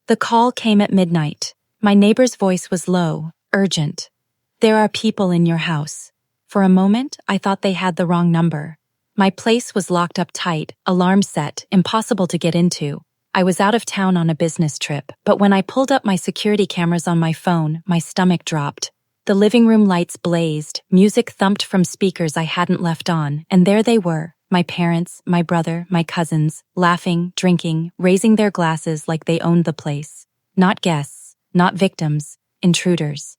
The call came at midnight. My neighbor's voice was low, urgent. "There are people in your house." For a moment, I thought they had the wrong number. My place was locked up tight, alarm set, impossible to get into. I was out of town on a business trip, but when I pulled up my security cameras on my phone, my stomach dropped. The living room lights blazed, music thumped from speakers I hadn't left on, and there they were, my parents, my brother, my cousins, laughing, drinking, raising their glasses like they owned the place. Not guests, not victims, intruders.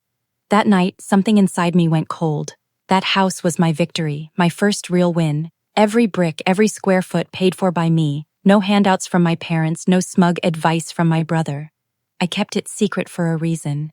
That night, something inside me went cold. That house was my victory, my first real win. Every brick, every square foot paid for by me. No handouts from my parents, no smug advice from my brother. I kept it secret for a reason.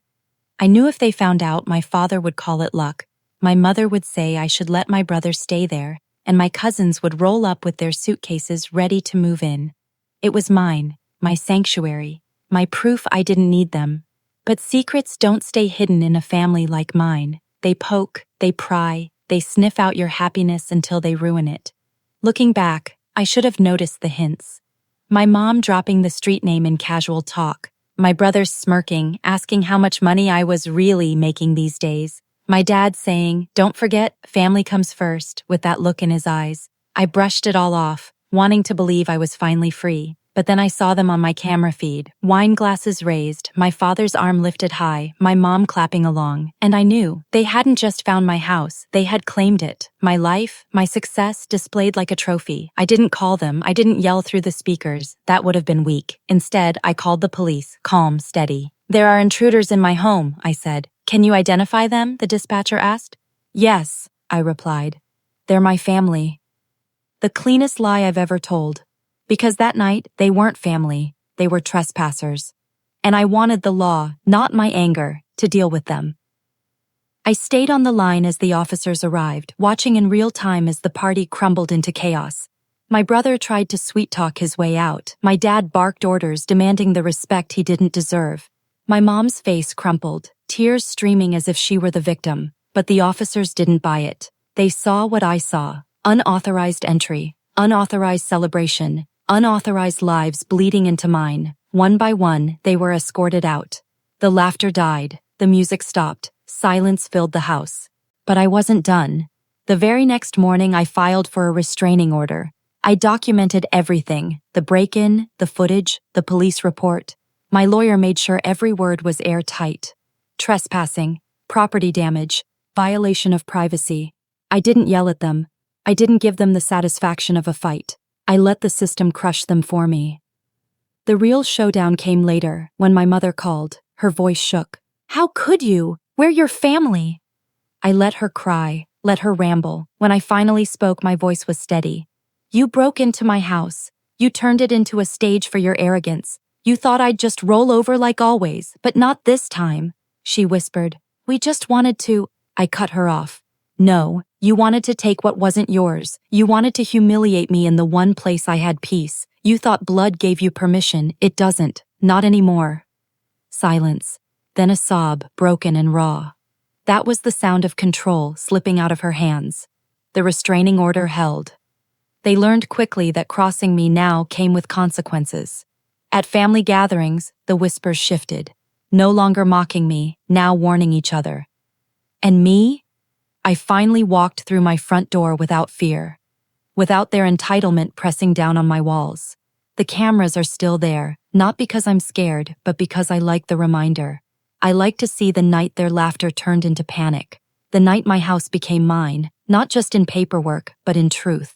I knew if they found out, my father would call it luck. My mother would say I should let my brother stay there, and my cousins would roll up with their suitcases ready to move in. It was mine, my sanctuary, my proof I didn't need them. But secrets don't stay hidden in a family like mine. They poke, they pry, they sniff out your happiness until they ruin it. Looking back, I should have noticed the hints. My mom dropping the street name in casual talk. My brother smirking, asking how much money I was really making these days. My dad saying, "Don't forget, family comes first," with that look in his eyes. I brushed it all off, wanting to believe I was finally free. But then I saw them on my camera feed, wine glasses raised, my father's arm lifted high, my mom clapping along, and I knew they hadn't just found my house, they had claimed it. My life, my success displayed like a trophy. I didn't call them, I didn't yell through the speakers. That would have been weak. Instead, I called the police, calm, steady. "There are intruders in my home," I said. "Can you identify them?" the dispatcher asked. "Yes," I replied. "They're my family." The cleanest lie I've ever told. Because that night, they weren't family, they were trespassers. And I wanted the law, not my anger, to deal with them. I stayed on the line as the officers arrived, watching in real time as the party crumbled into chaos. My brother tried to sweet-talk his way out. My dad barked orders demanding the respect he didn't deserve. My mom's face crumpled, tears streaming as if she were the victim. But the officers didn't buy it. They saw what I saw: unauthorized entry, unauthorized celebration, unauthorized lives bleeding into mine. One by one, they were escorted out. The laughter died, the music stopped, silence filled the house. But I wasn't done. The very next morning, I filed for a restraining order. I documented everything: the break-in, the footage, the police report. My lawyer made sure every word was airtight. Trespassing, property damage, violation of privacy. I didn't yell at them. I didn't give them the satisfaction of a fight. I let the system crush them for me. The real showdown came later, when my mother called. Her voice shook. "How could you? We're your family." I let her cry, let her ramble. When I finally spoke, my voice was steady. "You broke into my house. You turned it into a stage for your arrogance. You thought I'd just roll over like always, but not this time," she whispered. "We just wanted to—" I cut her off. "No, you wanted to take what wasn't yours. You wanted to humiliate me in the one place I had peace. You thought blood gave you permission. It doesn't. Not anymore." Silence. Then a sob, broken and raw. That was the sound of control slipping out of her hands. The restraining order held. They learned quickly that crossing me now came with consequences. At family gatherings, the whispers shifted. No longer mocking me, now warning each other. And me? I finally walked through my front door without fear, without their entitlement pressing down on my walls. The cameras are still there, not because I'm scared, but because I like the reminder. I like to see the night their laughter turned into panic, the night my house became mine, not just in paperwork, but in truth.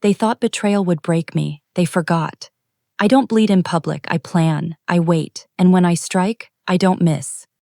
They thought betrayal would break me. They forgot. I don't bleed in public, I plan, I wait, and when I strike, I don't miss.